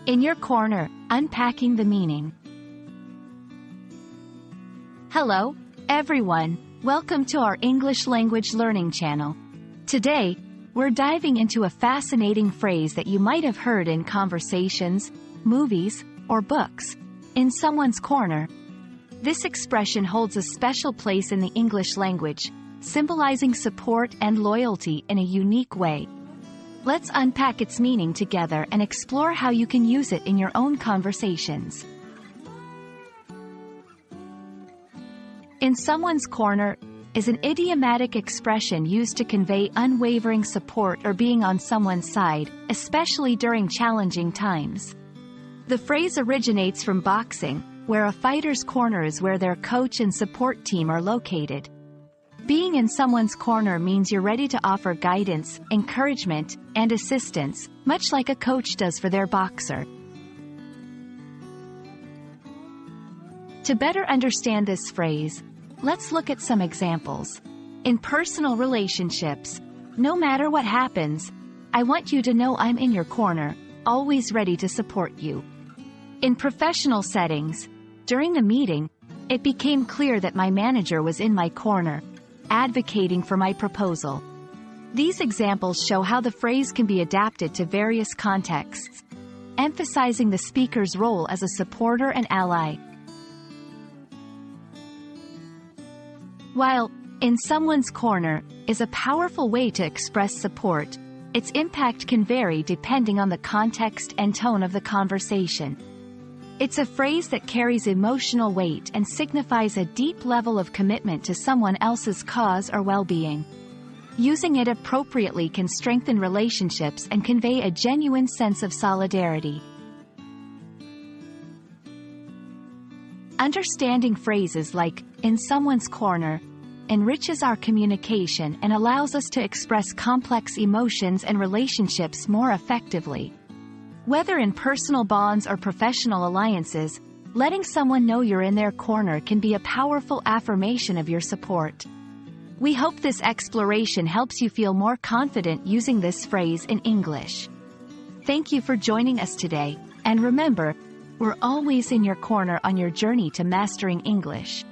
In your corner, unpacking the meaning. Hello, everyone. Welcome to our English language learning channel. Today, we're diving into a fascinating phrase that you might have heard in conversations, movies, or books. In someone's corner. This expression holds a special place in the English language, symbolizing support and loyalty in a unique way. Let's unpack its meaning together and explore how you can use it in your own conversations. In someone's corner is an idiomatic expression used to convey unwavering support or being on someone's side, especially during challenging times. The phrase originates from boxing, where a fighter's corner is where their coach and support team are located. Being in someone's corner means you're ready to offer guidance, encouragement, and assistance, much like a coach does for their boxer. To better understand this phrase, let's look at some examples. In personal relationships, no matter what happens, I want you to know I'm in your corner, always ready to support you. In professional settings, during a meeting, it became clear that my manager was in my corner, advocating for my proposal. These examples show how the phrase can be adapted to various contexts, emphasizing the speaker's role as a supporter and ally. While in someone's corner is a powerful way to express support, its impact can vary depending on the context and tone of the conversation. It's a phrase that carries emotional weight and signifies a deep level of commitment to someone else's cause or well-being. Using it appropriately can strengthen relationships and convey a genuine sense of solidarity. Understanding phrases like, in someone's corner, enriches our communication and allows us to express complex emotions and relationships more effectively. Whether in personal bonds or professional alliances, letting someone know you're in their corner can be a powerful affirmation of your support. We hope this exploration helps you feel more confident using this phrase in English. Thank you for joining us today, and remember, we're always in your corner on your journey to mastering English.